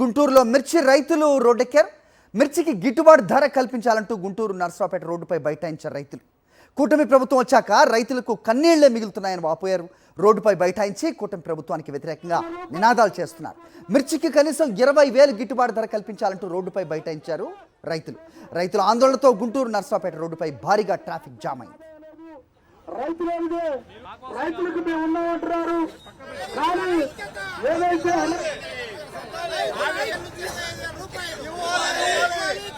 గుంటూరులో మిర్చి రైతులు రోడ్డెక్కారు. మిర్చికి గిట్టుబాటు ధర కల్పించాలంటూ గుంటూరు నర్సరావుపేట రోడ్డుపై బైఠాయించారు రైతులు. కూటమి ప్రభుత్వం వచ్చాక రైతులకు కన్నీళ్లే మిగులుతున్నాయని వాపోయారు. రోడ్డుపై బైఠాయించి కూటమి ప్రభుత్వానికి వ్యతిరేకంగా నినాదాలు చేస్తున్నారు. మిర్చికి కనీసం 20,000 గిట్టుబాటు ధర కల్పించాలంటూ రోడ్డుపై బైఠాయించారు రైతుల ఆందోళనతో గుంటూరు నర్సరావుపేట రోడ్డుపై భారీగా ట్రాఫిక్ జామ్ అయింది. రైతులకు మేము ఉన్నామంటున్నారు. కానీ ఏదైతే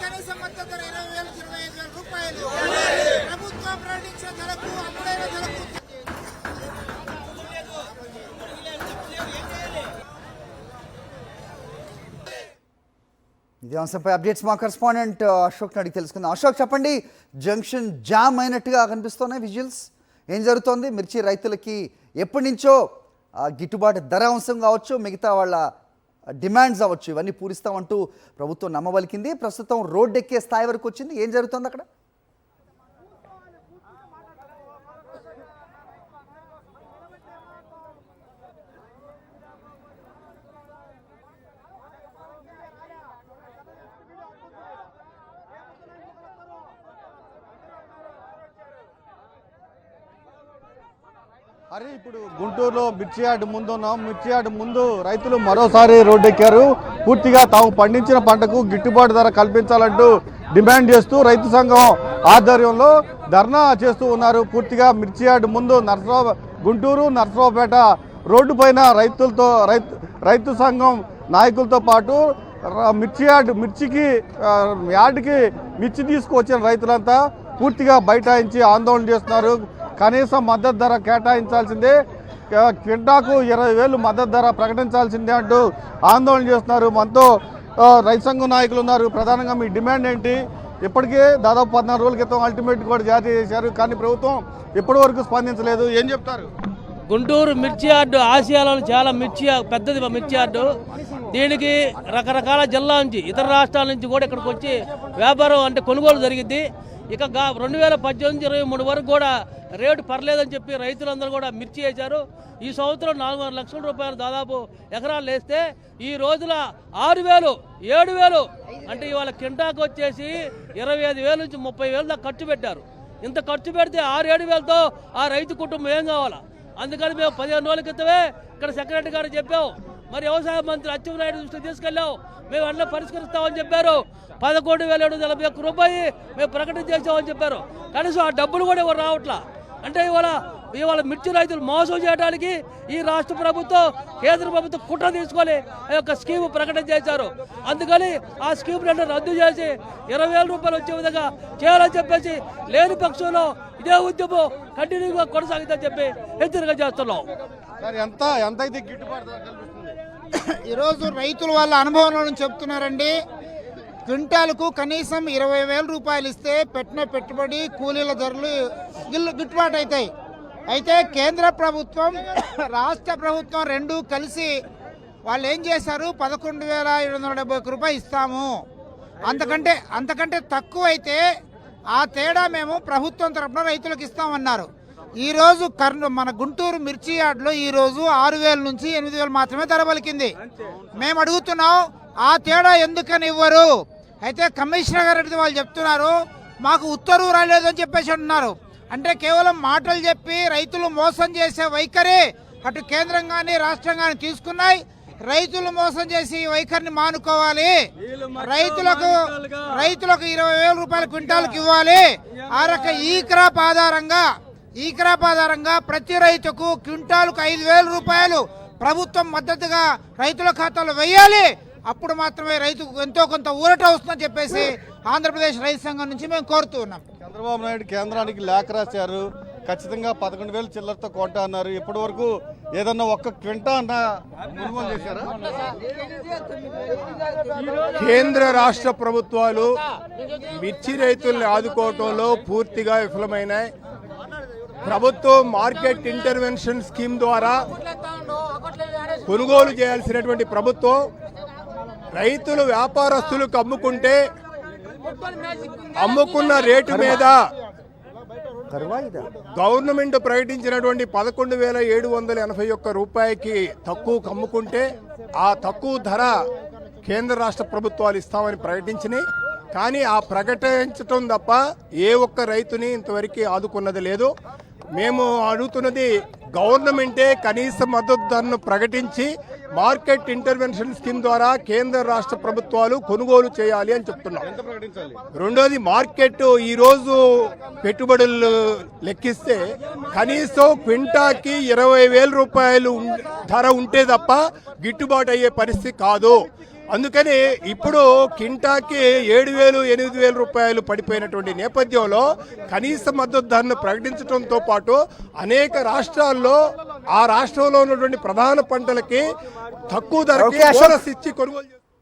కనీస మద్దతు ధర 20,000 రూపాయలు ప్రభుత్వం ప్రకటించిన ధరకు అమ్ముడైన ధరకు ఇదే అంశంపై అప్డేట్స్ మా కరెస్పాండెంట్ అశోక్ అడిగి తెలుసుకుందాం. అశోక్, చెప్పండి, జంక్షన్ జామ్ అయినట్టుగా కనిపిస్తున్నాయి విజువల్స్. ఏం జరుగుతోంది? మిర్చి రైతులకి ఎప్పటి నుంచో గిట్టుబాటు ధర అంశం కావచ్చు, మిగతా వాళ్ళ డిమాండ్స్ అవ్వచ్చు, ఇవన్నీ పూరిస్తామంటూ ప్రభుత్వం నమ్మబలికింది. ప్రస్తుతం రోడ్డు ఎక్కే స్థాయి వరకు వచ్చింది. ఏం జరుగుతోంది అక్కడ? అరే, ఇప్పుడు గుంటూరులో మిర్చి యార్డ్ ముందు ఉన్నాం. మిర్చి యార్డ్ ముందు రైతులు మరోసారి రోడ్డెక్కారు. పూర్తిగా తాము పండించిన పంటకు గిట్టుబాటు ధర కల్పించాలంటూ డిమాండ్ చేస్తూ రైతు సంఘం ఆధ్వర్యంలో ధర్నా చేస్తూ ఉన్నారు. పూర్తిగా మిర్చి యార్డ్ ముందు గుంటూరు నర్సరావుపేట రోడ్డు పైన రైతు సంఘం నాయకులతో పాటు మిర్చికి యార్డ్కి మిర్చి తీసుకువచ్చిన రైతులంతా పూర్తిగా బైఠాయించి ఆందోళన చేస్తున్నారు. కనీసం మద్దతు ధర కేటాయించాల్సిందే, క్వింటాకు 20,000 మద్దతు ధర ప్రకటించాల్సిందే అంటూ ఆందోళన చేస్తున్నారు. మనతో రైతు సంఘం నాయకులు ఉన్నారు. ప్రధానంగా మీ డిమాండ్ ఏంటి? ఇప్పటికే దాదాపు 14 రోజుల క్రితం అల్టిమేట్ కూడా జారీ చేశారు, కానీ ప్రభుత్వం ఇప్పటి వరకు స్పందించలేదు. ఏం చెప్తారు? గుంటూరు మిర్చి యార్డు ఆసియాలోని చాలా పెద్దది మిర్చి యార్డు. దీనికి రకరకాల జిల్లా నుంచి, ఇతర రాష్ట్రాల నుంచి కూడా ఇక్కడికి వచ్చి వ్యాపారం అంటే కొనుగోలు జరిగింది. ఇక 2018-23 వరకు కూడా రేటు పర్లేదని చెప్పి రైతులందరూ కూడా మిర్చి వేశారు. ఈ సంవత్సరం 4 లక్షల రూపాయలు దాదాపు ఎకరాలు వేస్తే ఈ రోజుల 6,000, 7,000 అంటే ఇవాళ కింటాకు వచ్చేసి 25,000 నుంచి 30,000 దాకా ఖర్చు పెట్టారు. ఇంత ఖర్చు పెడితే 6-7,000తో ఆ రైతు కుటుంబం ఏం కావాలా? అందుకని మేము 15 రోజుల క్రితమే ఇక్కడ సెక్రటరీ గారు చెప్పాం, మరి వ్యవసాయ మంత్రి అచ్చెన్నాయుడు దృష్టికి తీసుకెళ్ళాం. మేము అన్నీ పరిష్కరిస్తామని చెప్పారు. 11,741 రూపాయలు మేము ప్రకటన చేసామని చెప్పారు. కనీసం ఆ డబ్బులు కూడా ఎవరు రావట్లా. అంటే ఇవాళ మిర్చి రైతులు మోసం చేయడానికి ఈ రాష్ట్ర ప్రభుత్వం, కేంద్ర ప్రభుత్వం కుట్ర తీసుకొని ఆ యొక్క స్కీమ్ ప్రకటన చేశారు. అందుకని ఆ స్కీమ్ రద్దు చేసి 20,000 రూపాయలు వచ్చే విధంగా చేయాలని చెప్పేసి లేని పక్షంలో ఇదే ఉద్యమం కంటిన్యూగా కొనసాగుతుందని చెప్పి హెచ్చరిక చేస్తున్నాం. ఎంత అయితే గిట్టుబాటు ఈరోజు రైతులు వాళ్ళ అనుభవంలో నుంచి చెప్తున్నారండి. క్వింటాలకు కనీసం 20,000 రూపాయలు ఇస్తే పెట్టిన పెట్టుబడి కూలీల ధరలు గిట్టుబాటు అవుతాయి. అయితే కేంద్ర ప్రభుత్వం రాష్ట్ర ప్రభుత్వం రెండూ కలిసి వాళ్ళు ఏం చేశారు, 11,771 రూపాయలు ఇస్తాము, అంతకంటే తక్కువ అయితే ఆ తేడా మేము ప్రభుత్వం తరఫున రైతులకు ఇస్తామన్నారు. ఈరోజు మన గుంటూరు మిర్చి యార్డులో ఈరోజు 6,000 నుంచి 8,000 మాత్రమే ధర పలికింది. మేము అడుగుతున్నాం, ఆ తేడా ఎందుకని ఇవ్వరు? అయితే కమిషనర్ గారు వాళ్ళు చెప్తున్నారు, మాకు ఉత్తర్వు రాలేదని చెప్పేసి అంటున్నారు. అంటే కేవలం మాటలు చెప్పి రైతులు మోసం చేసే వైఖరి అటు కేంద్రం కానీ రాష్ట్రం కానీ తీసుకున్నాయి. రైతులు మోసం చేసి వైఖరిని మానుకోవాలి. రైతులకు 20,000 రూపాయల క్వింటాల్కి ఇవ్వాలి. ఆ రక ఈ క్రాప్ ఆధారంగా ప్రతి రైతుకు క్వింటాల్కు 5,000 రూపాయలు ప్రభుత్వం మద్దతుగా రైతుల ఖాతాలో వేయాలి. అప్పుడు మాత్రమే రైతుకు ఎంతో కొంత ఊరట వస్తుందని చెప్పేసి ఆంధ్రప్రదేశ్ రైతు సంఘం నుంచి మేము కోరుతూ ఉన్నాం. చంద్రబాబు నాయుడు కేంద్రానికి లేఖ రాశారు, ఖచ్చితంగా 11,000 చిల్లరతో కొంట అన్నారు. ఇప్పటి వరకు ఏదన్నా ఒక్క క్వింటా అన్న కొనుగోలు చేశారా? కేంద్ర రాష్ట్ర ప్రభుత్వాలు మిర్చి రైతుల్ని ఆదుకోవటంలో పూర్తిగా విఫలమైనాయి. ప్రభుత్వం మార్కెట్ ఇంటర్వెన్షన్ స్కీమ్ ద్వారా కొనుగోలు చేయాల్సినటువంటి ప్రభుత్వం రైతులు వ్యాపారస్తులకు అమ్ముకున్న రేటు మీద గవర్నమెంట్ ప్రకటించినటువంటి 11,781 రూపాయకి తక్కువ అమ్ముకుంటే ఆ తక్కువ ధర కేంద్ర రాష్ట్ర ప్రభుత్వాలు ఇస్తామని ప్రకటించినాయి. కానీ ఆ ప్రకటించటం తప్ప ఏ ఒక్క రైతుని ఇంతవరకు ఆదుకున్నది లేదు. మేము అడుగుతున్నది గవర్నమెంటే కనీస మద్దతు ధరను ప్రకటించి మార్కెట్ ఇంటర్వెన్షన్ స్కీమ్ ద్వారా కేంద్ర రాష్ట్ర ప్రభుత్వాలు కొనుగోలు చేయాలి అని చెప్తున్నాం. రెండోది మార్కెట్ ఈరోజు పెట్టుబడులు లెక్కిస్తే కనీసం క్వింటాకి 20,000 రూపాయలు ధర ఉంటే తప్ప గిట్టుబాటు అయ్యే పరిస్థితి కాదు. అందుకని ఇప్పుడు కింటాకి 7,000, 8,000 రూపాయలు పడిపోయినటువంటి నేపథ్యంలో కనీస మద్దతు ధరను ప్రకటించడంతో పాటు అనేక రాష్ట్రాల్లో ఆ రాష్ట్రంలో ఉన్నటువంటి ప్రధాన పంటలకి తక్కువ ధరకి ఓకే, అశోక్. బోనస్ ఇచ్చి కొనుగోలు